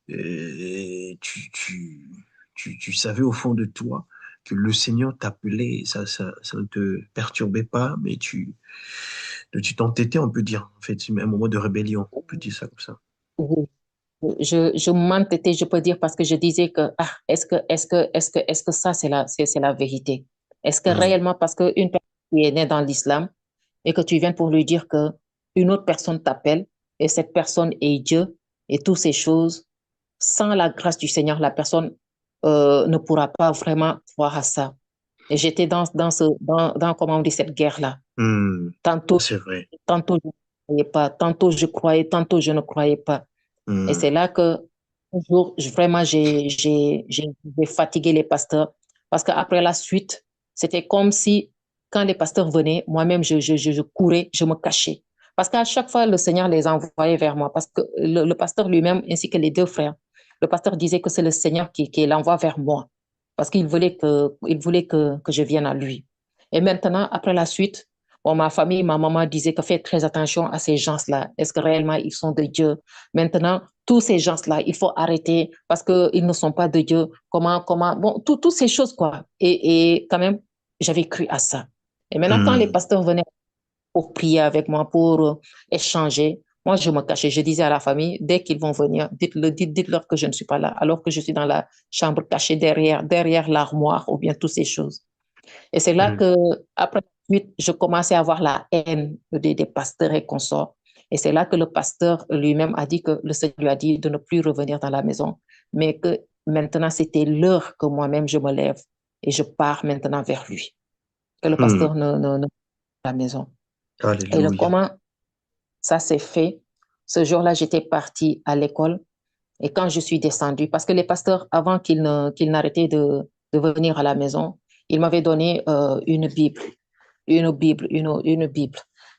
euh, tu, tu, tu savais au fond de toi que le Seigneur t'appelait, ça ne te perturbait pas, mais tu t'entêtais, on peut dire. En fait, c'est un moment de rébellion, on peut dire ça comme ça. Oui. Je m'entêtais, je peux dire, parce que je disais que, ah, est-ce que ça, c'est la vérité? Est-ce que Hmm. réellement, parce qu'une personne qui est née dans l'islam et que tu viens pour lui dire que une autre personne t'appelle et cette personne est Dieu et toutes ces choses, sans la grâce du Seigneur, la personne ne pourra pas vraiment croire à ça. Et j'étais comment on dit, cette guerre-là. Hmm. Tantôt, C'est vrai. tantôt je ne croyais pas, tantôt je croyais, tantôt je ne croyais pas. Et Hmm. c'est là que, un jour, vraiment, j'ai fatigué les pasteurs parce qu'après la suite, c'était comme si, quand les pasteurs venaient, moi-même, je courais, je me cachais. Parce qu'à chaque fois, le Seigneur les envoyait vers moi. Parce que le pasteur lui-même, ainsi que les deux frères, le pasteur disait que c'est le Seigneur qui l'envoie vers moi. Parce qu'il voulait que je vienne à lui. Et maintenant, après la suite, bon, ma famille, ma maman disait que faites très attention à ces gens-là. Est-ce que réellement ils sont de Dieu? Maintenant, tous ces gens-là, il faut arrêter parce qu'ils ne sont pas de Dieu. Bon, toutes ces choses, quoi. Et quand même, j'avais cru à ça. Et maintenant, quand les Hmm. pasteurs venaient pour prier avec moi, pour échanger, moi, je me cachais. Je disais à la famille, dès qu'ils vont venir, dites-leur que je ne suis pas là, alors que je suis dans la chambre cachée derrière l'armoire ou bien toutes ces choses. Et c'est là Hmm. que, après, je commençais à avoir la haine des pasteurs et consorts. Et c'est là que le pasteur lui-même a dit que le Seigneur lui a dit de ne plus revenir dans la maison mais que maintenant c'était l'heure que moi-même je me lève et je pars maintenant vers lui. Que le Hmm. pasteur ne à la maison. Et Alléluia. comment ça s'est fait? Ce jour-là, j'étais partie à l'école et quand je suis descendue, parce que les pasteurs, avant qu'ils n'arrêtaient de venir à la maison, ils m'avaient donné une Bible.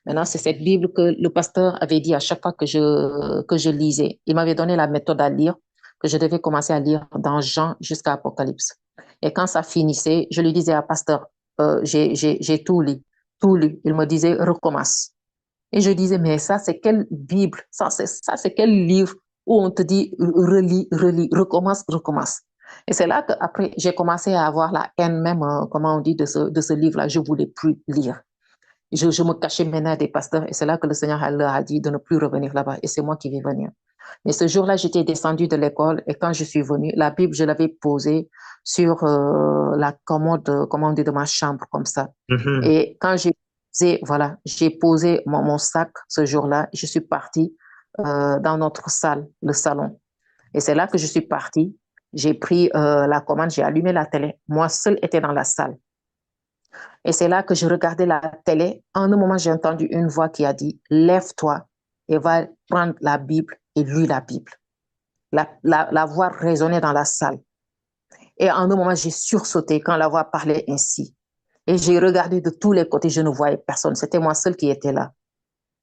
Maintenant, c'est cette Bible que le pasteur avait dit à chaque fois que je lisais. Il m'avait donné la méthode à lire, que je devais commencer à lire dans Jean jusqu'à Apocalypse. Et quand ça finissait, je lui disais à pasteur, j'ai tout lu. Il me disait, recommence. Et je disais, mais ça, c'est quelle Bible? Ça, c'est quel livre où on te dit, relis, relis, recommence, recommence. Et c'est là qu'après, j'ai commencé à avoir la haine même, comment on dit, de ce livre-là. Je ne voulais plus lire. Je me cachais maintenant des pasteurs et c'est là que le Seigneur leur a dit de ne plus revenir là-bas et c'est moi qui vais venir. Mais ce jour-là, j'étais descendue de l'école et quand je suis venue, la Bible, je l'avais posée sur la commode, comment on dit, de ma chambre, comme ça. Mhm. Et quand voilà, j'ai posé mon sac ce jour-là, je suis partie dans notre salle, le salon. Et c'est là que je suis partie. J'ai pris la commande, j'ai allumé la télé. Moi seule était dans la salle. Et c'est là que je regardais la télé. En un moment, j'ai entendu une voix qui a dit, lève-toi et va prendre la Bible et lis la Bible. La voix résonnait dans la salle. Et en un moment, j'ai sursauté quand la voix parlait ainsi. Et j'ai regardé de tous les côtés, je ne voyais personne. C'était moi seule qui était là,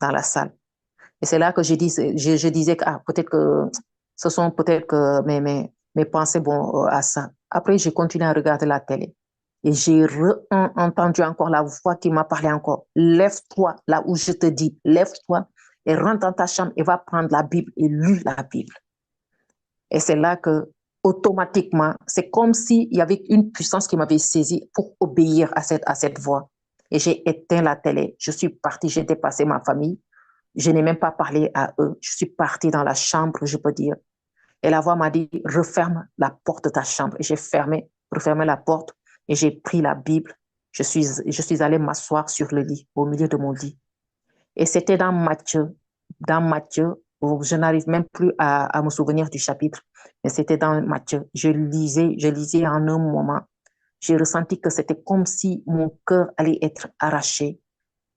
dans la salle. Et c'est là que je disais que peut-être que ce sont peut-être que mes pensées vont à ça. Après, j'ai continué à regarder la télé. Et j'ai entendu encore la voix qui m'a parlé encore. Lève-toi là où je te dis, lève-toi et rentre dans ta chambre et va prendre la Bible et lis la Bible. Et c'est là que, automatiquement, c'est comme s'il y avait une puissance qui m'avait saisi pour obéir à cette voix. Et j'ai éteint la télé. Je suis partie, j'ai dépassé ma famille. Je n'ai même pas parlé à eux. Je suis partie dans la chambre, je peux dire. Et la voix m'a dit, referme la porte de ta chambre. Et j'ai refermé la porte et j'ai pris la Bible. Je suis allée m'asseoir sur le lit, au milieu de mon lit. Et c'était dans Matthieu, où je n'arrive même plus à me souvenir du chapitre, mais c'était dans Matthieu. Je lisais en un moment. J'ai ressenti que c'était comme si mon cœur allait être arraché.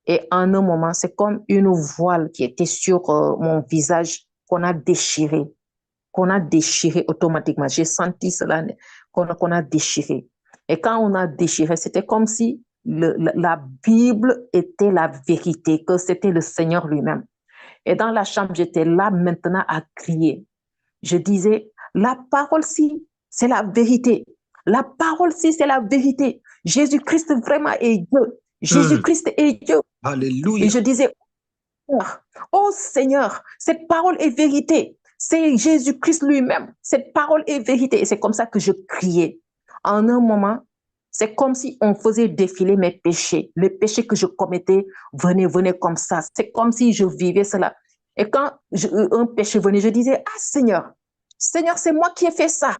Et en un moment, c'est comme une voile qui était sur mon visage qu'on a déchiré automatiquement. J'ai senti cela, qu'on a déchiré. Et quand on a déchiré, c'était comme si la Bible était la vérité, que c'était le Seigneur lui-même. Et dans la chambre, j'étais là maintenant à crier. Je disais, la parole-ci, c'est la vérité. La parole-ci, c'est la vérité. Jésus-Christ vraiment est Dieu. Hmm. Jésus-Christ est Dieu. Et Alléluia. je disais, oh Seigneur, cette parole est vérité. C'est Jésus-Christ lui-même. Cette parole est vérité. Et c'est comme ça que je criais. En un moment, c'est comme si on faisait défiler mes péchés. Les péchés que je commettais venaient comme ça. C'est comme si je vivais cela. Et quand un péché venait, je disais, ah Seigneur, Seigneur, c'est moi qui ai fait ça.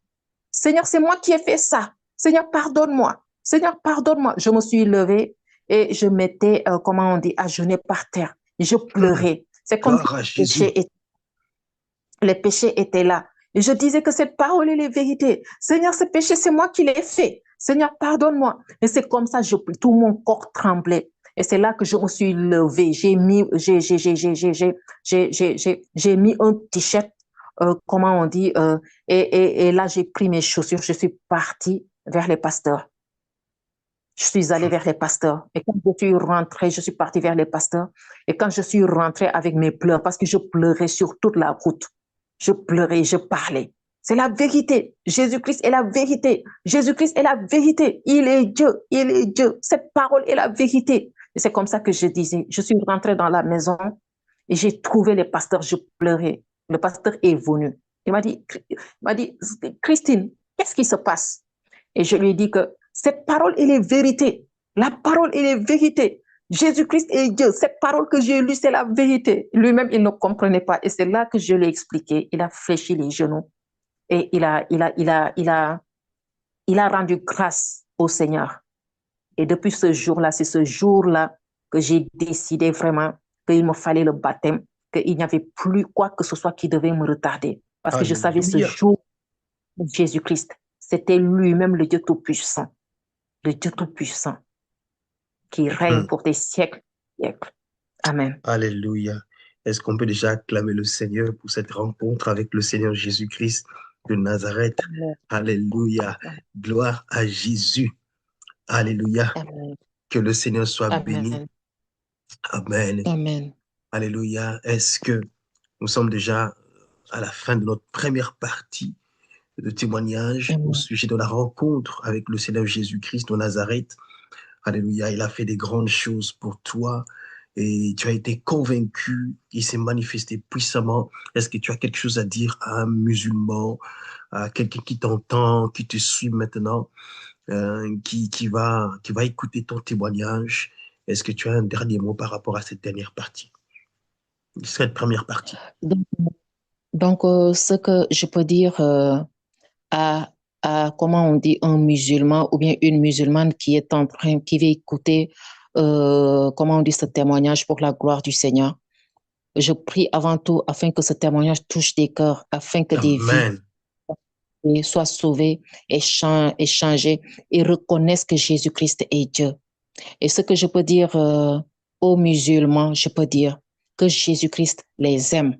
Seigneur, c'est moi qui ai fait ça. Seigneur, pardonne-moi. Seigneur, pardonne-moi. Je me suis levée et je m'étais, comment on dit, à genoux par terre. Je Hmm. pleurais. C'est comme si Gloire à Jésus. les péchés étaient là. Et je disais que cette parole est la vérité. Seigneur, ce péché, c'est moi qui l'ai fait. Seigneur, pardonne-moi. Et c'est comme ça, tout mon corps tremblait. Et c'est là que je me suis levée. J'ai mis un t-shirt, comment on dit, et là, j'ai pris mes chaussures. Je suis partie vers les pasteurs. Je suis allée vers les pasteurs. Et quand je suis rentrée, je suis partie vers les pasteurs. Et quand je suis rentrée avec mes pleurs, parce que je pleurais sur toute la route, je pleurais, je parlais. C'est la vérité. Jésus-Christ est la vérité. Jésus-Christ est la vérité. Il est Dieu. Il est Dieu. Cette parole est la vérité. Et c'est comme ça que je disais. Je suis rentrée dans la maison et j'ai trouvé les pasteurs. Je pleurais. Le pasteur est venu. Il m'a dit, Christine, qu'est-ce qui se passe? Et je lui ai dit que cette parole, elle est vérité. La parole, elle est vérité. Jésus-Christ est Dieu. Cette parole que j'ai lue, c'est la vérité. Lui-même, il ne comprenait pas. Et c'est là que je l'ai expliqué. Il a fléchi les genoux et il a rendu grâce au Seigneur. Et depuis ce jour-là, c'est ce jour-là que j'ai décidé vraiment qu'il me fallait le baptême, qu'il n'y avait plus quoi que ce soit qui devait me retarder. Parce que je savais ce Alléluia. jour Jésus-Christ. C'était lui-même le Dieu Tout-Puissant. Le Dieu Tout-Puissant qui règne Hmm. pour des siècles, siècles. Amen. Alléluia. Est-ce qu'on peut déjà acclamer le Seigneur pour cette rencontre avec le Seigneur Jésus-Christ de Nazareth? Amen. Alléluia. Gloire à Jésus. Alléluia. Amen. Que le Seigneur soit béni. Amen. Amen. Amen. Alléluia. Est-ce que nous sommes déjà à la fin de notre première partie de témoignage au Amen. sujet de la rencontre avec le Seigneur Jésus-Christ de Nazareth? Alléluia. Il a fait des grandes choses pour toi et tu as été convaincu. Il s'est manifesté puissamment. Est-ce que tu as quelque chose à dire à un musulman, à quelqu'un qui t'entend, qui te suit maintenant, qui va écouter ton témoignage? Est-ce que tu as un dernier mot par rapport à cette dernière partie, cette première partie? Donc, ce que je peux dire à, comment on dit, un musulman ou bien une musulmane qui est en train, qui veut écouter, comment on dit, ce témoignage pour la gloire du Seigneur. Je prie avant tout afin que ce témoignage touche des cœurs, afin que des vies Amen. soient sauvées et changées et reconnaissent que Jésus-Christ est Dieu. Et ce que je peux dire aux musulmans, je peux dire que Jésus-Christ les aime.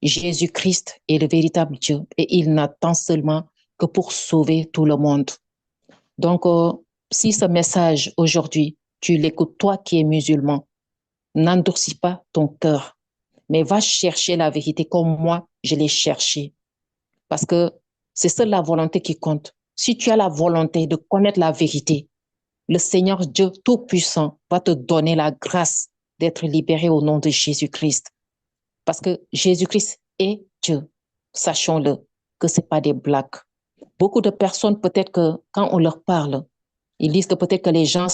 Jésus-Christ est le véritable Dieu et il n'attend seulement que pour sauver tout le monde. Donc, si ce message aujourd'hui, tu l'écoutes, toi qui es musulman, n'endurcis pas ton cœur, mais va chercher la vérité comme moi, je l'ai cherchée. Parce que c'est seule la volonté qui compte. Si tu as la volonté de connaître la vérité, le Seigneur Dieu Tout-Puissant va te donner la grâce d'être libéré au nom de Jésus-Christ. Parce que Jésus-Christ est Dieu. Sachons-le, que ce n'est pas des blagues. Beaucoup de personnes, peut-être que quand on leur parle, ils disent que peut-être que les gens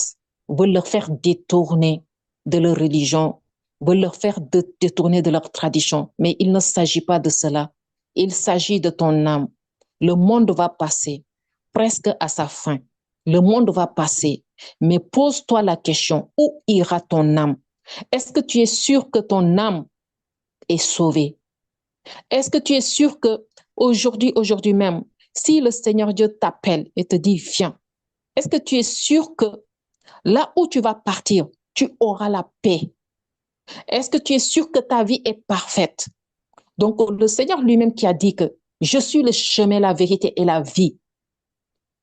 veulent leur faire détourner de leur religion, veulent leur faire détourner de leur tradition. Mais il ne s'agit pas de cela. Il s'agit de ton âme. Le monde va passer presque à sa fin. Le monde va passer. Mais pose-toi la question, où ira ton âme? Est-ce que tu es sûr que ton âme est sauvée? Est-ce que tu es sûr que aujourd'hui même, si le Seigneur Dieu t'appelle et te dit, viens, est-ce que tu es sûr que là où tu vas partir, tu auras la paix? Est-ce que tu es sûr que ta vie est parfaite? Donc, le Seigneur lui-même qui a dit que je suis le chemin, la vérité et la vie.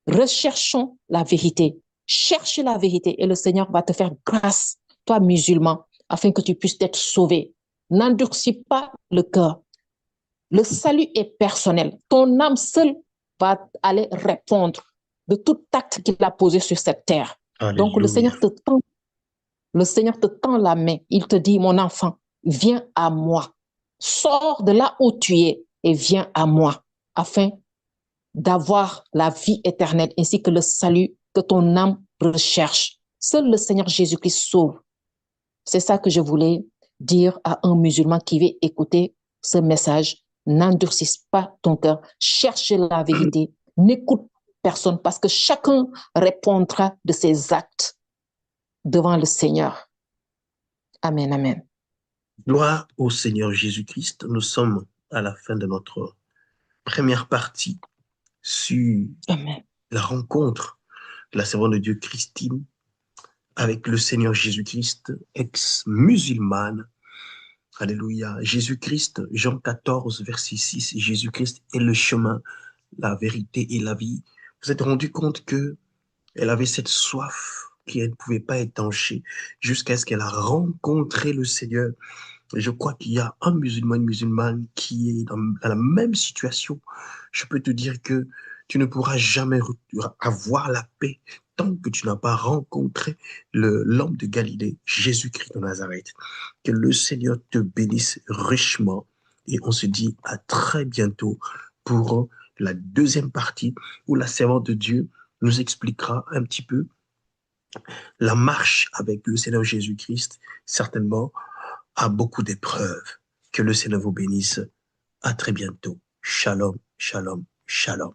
Recherchons la vérité. Cherche la vérité et le Seigneur va te faire grâce, toi musulman, afin que tu puisses être sauvé. N'endurcis pas le cœur. Le salut est personnel. Ton âme seule va aller répondre de tout acte qu'il a posé sur cette terre. Donc Alléluia. le Seigneur te tend la main. Il te dit, mon enfant, viens à moi. Sors de là où tu es et viens à moi, afin d'avoir la vie éternelle ainsi que le salut que ton âme recherche. Seul le Seigneur Jésus-Christ sauve. C'est ça que je voulais dire à un musulman qui veut écouter ce message. N'endurcisse pas ton cœur. Cherche la vérité. N'écoute personne parce que chacun répondra de ses actes devant le Seigneur. Amen, amen. Gloire au Seigneur Jésus-Christ. Nous sommes à la fin de notre première partie sur Amen. la rencontre de la servante de Dieu Christine avec le Seigneur Jésus-Christ, ex-musulmane. Alléluia. Jésus-Christ, Jean 14, verset 6, Jésus-Christ est le chemin, la vérité et la vie. Vous êtes rendu compte que elle avait cette soif qui ne pouvait pas étancher jusqu'à ce qu'elle a rencontré le Seigneur. Je crois qu'il y a un musulman, une musulmane qui est dans la même situation. Je peux te dire que tu ne pourras jamais avoir la paix tant que tu n'as pas rencontré l'homme de Galilée, Jésus-Christ de Nazareth. Que le Seigneur te bénisse richement et on se dit à très bientôt pour la deuxième partie où la servante de Dieu nous expliquera un petit peu la marche avec le Seigneur Jésus-Christ, certainement à beaucoup d'épreuves. Que le Seigneur vous bénisse. À très bientôt. Shalom, shalom, shalom.